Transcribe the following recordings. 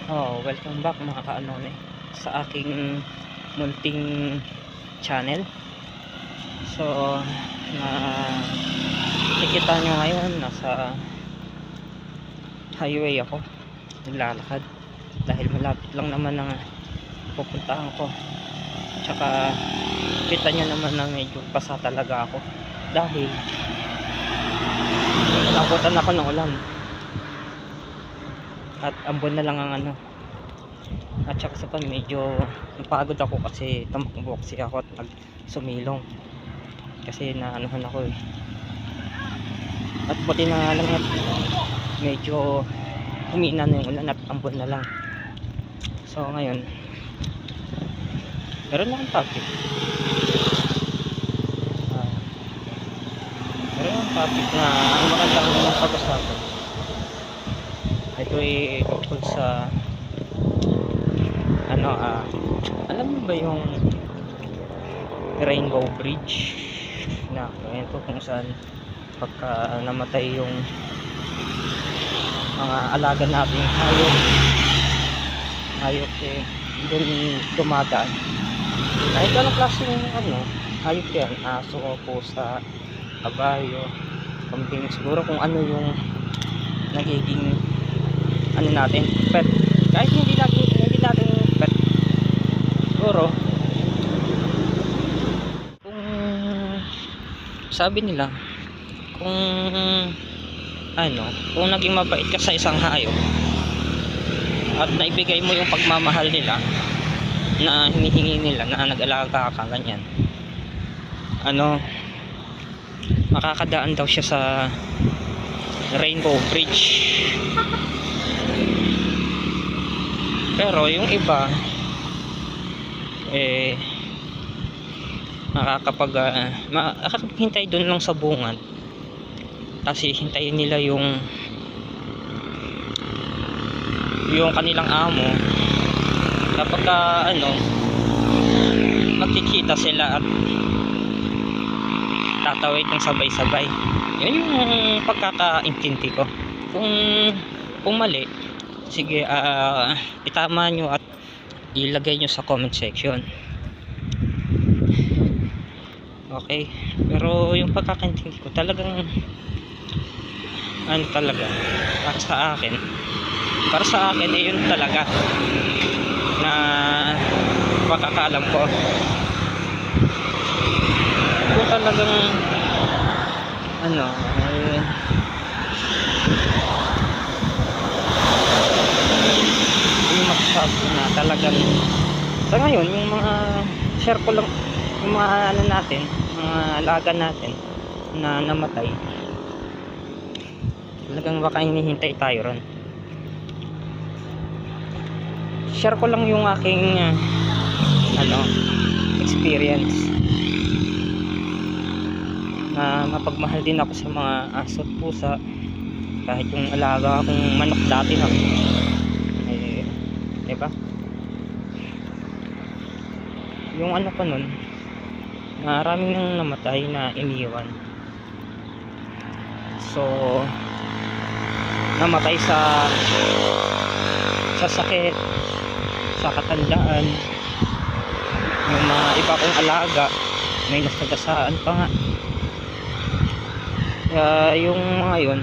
Welcome back mga kaanone sa aking munting channel. So, na nakikita nyo ngayon, nasa highway ako, naglalakad dahil malapit lang naman ang pupuntahan ko. Tsaka kita nyo naman na medyo basa talaga ako dahil nabutan ako ng ulan at ambon na lang ang at saka sa pan medyo napagod ako kasi tumakbo kasi ako at nagsumilong kasi naanuhan ako at buti na nga lang at medyo humina na yung ulan at ambon na lang. So ngayon meron akong topic na ang magandang pag-usapan. Ito ay tungkol sa alam mo ba yung Rainbow Bridge na ito kung saan pagka namatay yung mga alaga nating hayop doon dumadaan kahit anong klaseng hayop yan, aso, pusa, kabayo, kambing, siguro kung ano yung nagiging natin pet, kahit hindi natin pet, siguro kung sabi nila kung naging mabait ka sa isang hayop at naibigay mo yung pagmamahal nila na hinihingi nila na nag-alaga ka ganyan, makakadaan daw siya sa Rainbow Bridge. Pero yung iba makakapaghintay doon lang sa bungad kasi hintayin nila yung kanilang amo kapag magkikita sila at tatawid ng sabay-sabay. Yun yung pagkakaintindi ko. Kung mali, sige, itama nyo at ilagay nyo sa comment section. Okay, pero yung pagkakaintindi ko talagang talaga para sa akin yun talaga na pagkakaalam ko kung talagang yung masasabi na talagang sa ngayon yung mga share ko lang yung mga natin, mga alaga natin na namatay, talagang baka hinihintay tayo ron. Share ko lang yung aking experience na mapagmahal din ako sa mga aso at pusa, kahit yung alaga akong manok dati na diba yung pa nun, maraming nang namatay na iniwan. So namatay sa sakit, sa katandaan. Yung mga iba kong alaga may nasagasaan pa nga. Kaya yung mga yun,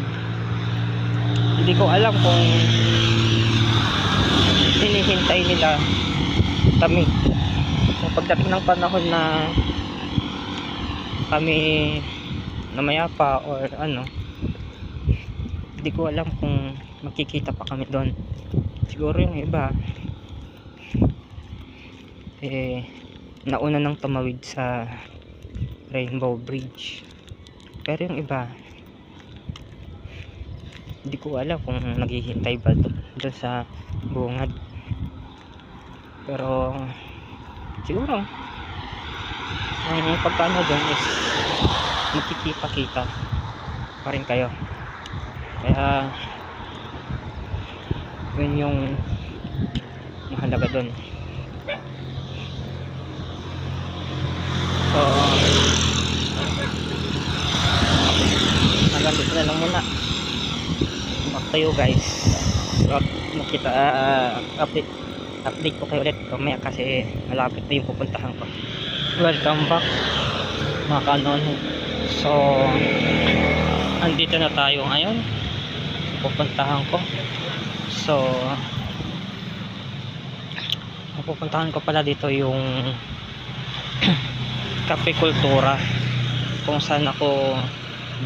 hindi ko alam kung hinihintay nila kami kung pagdating ng panahon na kami namayapa or hindi ko alam kung makikita pa kami doon. Siguro yung iba nauna nang tumawid sa Rainbow Bridge, pero yung iba hindi ko alam kung naghihintay ba doon sa bungad. Pero siguro ang pagkano doon is magkikita-kita pa rin kayo. Kaya yun yung mahalaga doon. So hanggang dito na lang muna. Back to you guys. at makita update ko kayo ulit mamaya kasi malapit na yung pupuntahan ko. Welcome back mga kanon. So andito na tayo ngayon pupuntahan ko. So pupuntahan ko pala dito yung Cafe Kultura kung saan ako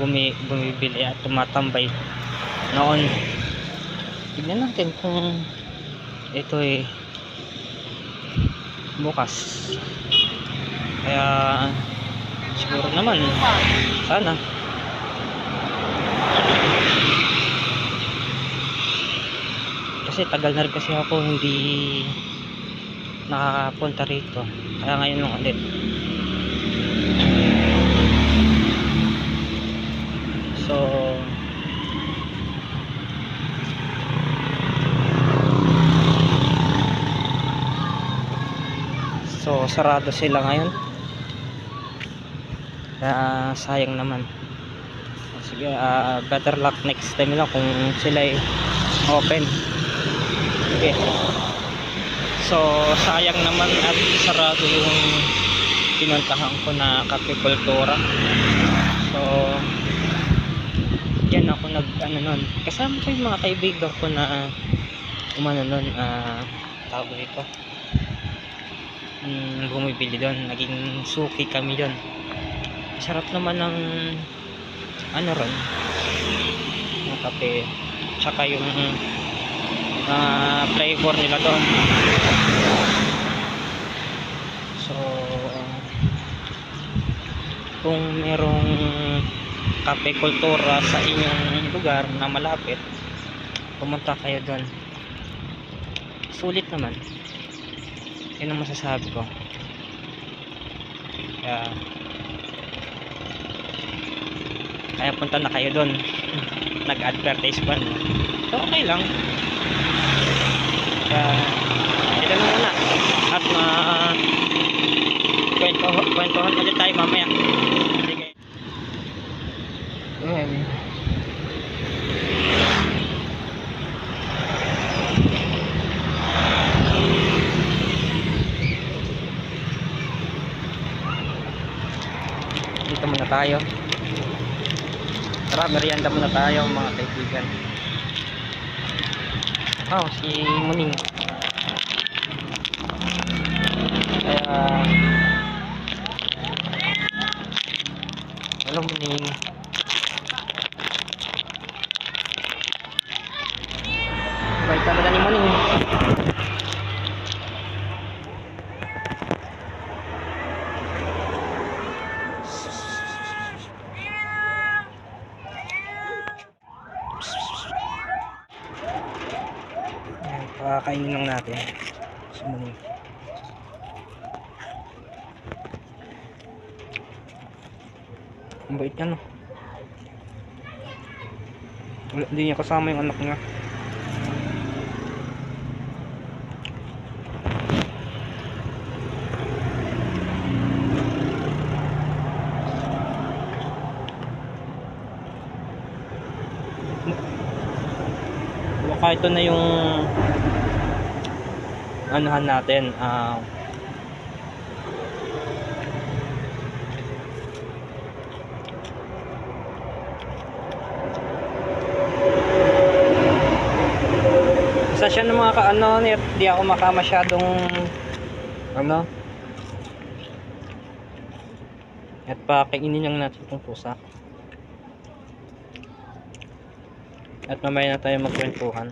bumibili at tumatambay noon. Tignan natin kung ito bukas. Kaya siguro naman sana kasi tagal na rin kasi ako hindi nakapunta rito, kaya ngayon lang ulit. So sarado sila ngayon, kaya sayang naman. Sige, better luck next time lang kung sila ay open. Okay, so sayang naman at sarado yung pinuntahan ko na Cafe Kultura. So yan ako nun, kasama ko yung mga kaibigan ko na umano nun, tawag dito, bumibili doon, naging suki kami doon. Sarap naman ng ron, ng kape, tsaka yung flavor nila doon. So kung merong Cafe Kultura sa inyong lugar na malapit, pumunta kayo doon. Sulit naman, yun ang masasabi ko. Kaya punta na kayo doon. Nag-advertise pa, no? So okay lang. Ito na muna at kwentuhan ulit tayo mamaya. Sige. Dito muna tayo. Tara, merienda muna tayo mga kaibigan. Si Muning. Kaya hello Muning. Bait ka ba ni Muning? Pakakainin lang natin si Muning. Ang bait niya, no? Wala, hindi niya kasama yung anak niya. Baka ito na yung anuhan natin, isa siya ng mga kaano, di ako masyadong at pakainin lang natin itong pusa at mamaya na tayo magkwentuhan.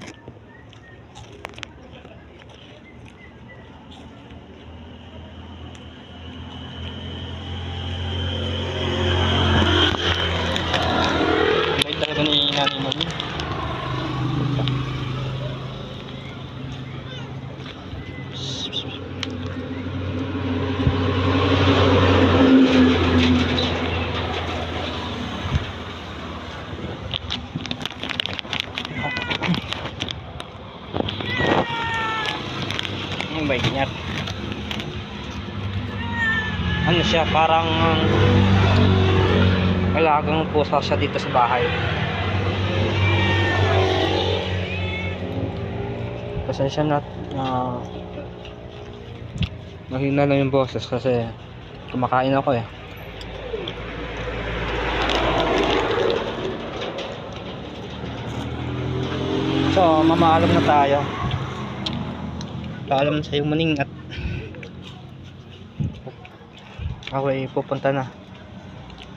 May talaga ni nanay mo niya. Yung bait niya, ano siya, parang alagang pusa siya dito sa bahay. pasensya na, mahina lang yung boses kasi kumakain ako eh. So mamaalam na tayo. Paalam na sa'yo Maning at ako ay pupunta na.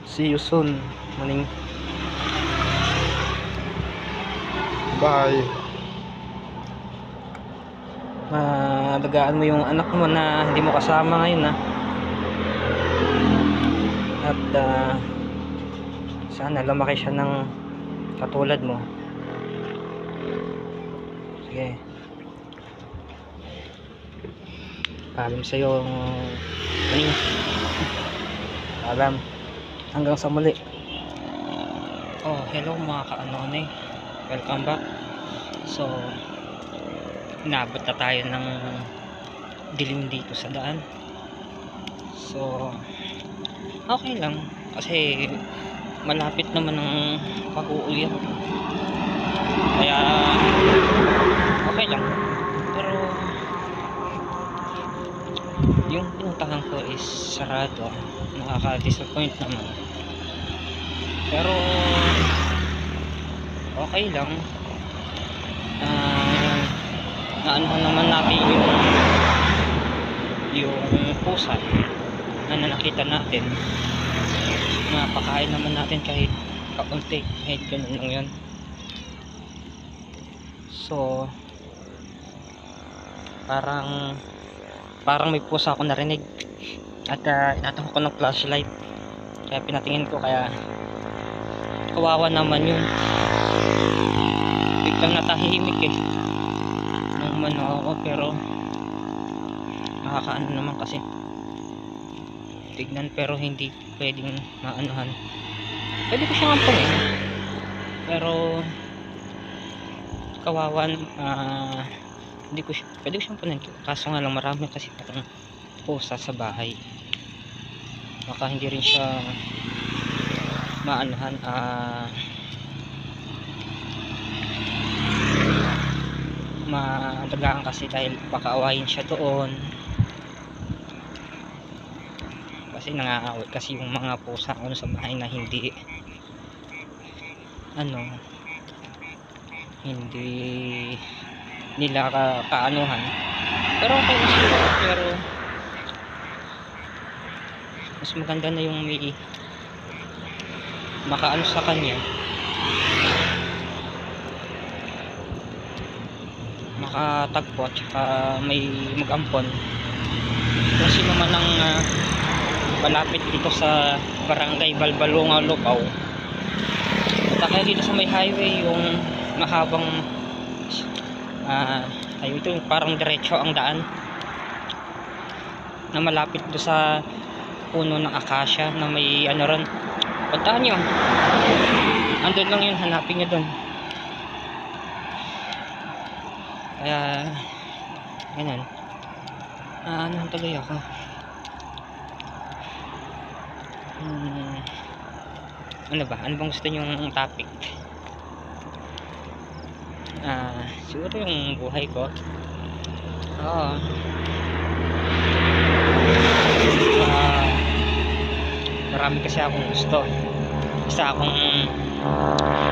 See you soon Maning. Bye. Alagaan mo yung anak mo na hindi mo kasama ngayon at sana lumaki siya ng katulad mo. Sige, paalam sa'yo Maning. Paalam hanggang sa muli. Oh hello mga kaanone, welcome back. So inabot na tayo ng dilim dito sa daan. So okay lang kasi malapit naman ang pag-uuwi, kaya okay lang. Pero yung pinuntahan ko is sarado, nakaka-disappoint naman. Pero okay lang. Naano naman natin yung pusa na nakita natin, napakain naman natin kahit kaunti, kahit ganun lang yun. So parang may pusa ako narinig at inatakot ko ng flashlight, kaya pinatingin ko, kaya kawawa naman yun. Biglang natahimik eh nung umano ako, pero nakakaano naman kasi tignan, pero hindi pwedeng maanuhan. Pwede ko siyang ampunin pero kawawan, hindi ko siya, pwede ko siyang ampunin, kaso nga lang marami kasi parang pusa sa bahay, baka hindi rin siya maanuhan, madagaan kasi, dahil baka awayin siya doon kasi nangaaway kasi yung mga pusa sa bahay na hindi nila kaanuhan. Pero okay na siya, pero mas maganda na yung may makaano sa kanya, makatagpo at saka may mag-ampon kung sino man ang malapit dito sa barangay Balbalonga, Lupaw. At kaya dito sa may highway, yung mahabang ayun, ito yung parang diretso ang daan na malapit do sa puno ng akasya na may ano ron. Puntahan nyo, andun lang yun, hanapin nyo dun. Kaya ganyan, ano tuloy ako. Ano ba? Ano bang gusto nyong topic? Siguro yung buhay ko. Oo. Marami kasi akong gusto. Isa akong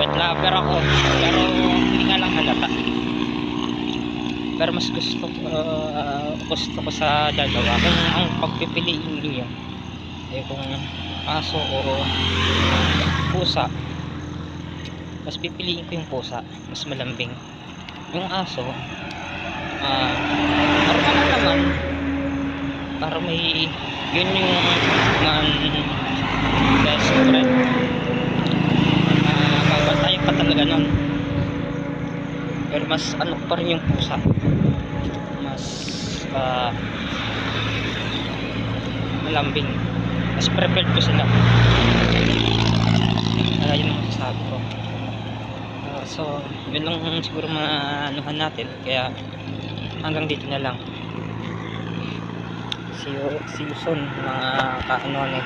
pet lover ako, pero hindi nga lang halata. Pero mas gusto ko sa dalawa. Kung ang pagpipiliin niyo ay kung aso o pusa, mas pipiliin ko yung pusa, mas malambing. Yung aso normal lang naman, para may yun yung best friend, babantay pa talaga nun. Pero mas ano pa rin yung pusa, mas malambing, mas prepared ko sila. Yun ang masasabi ko. So yun lang siguro maanuhan natin, kaya hanggang dito na lang. See you soon mga kaanoan eh.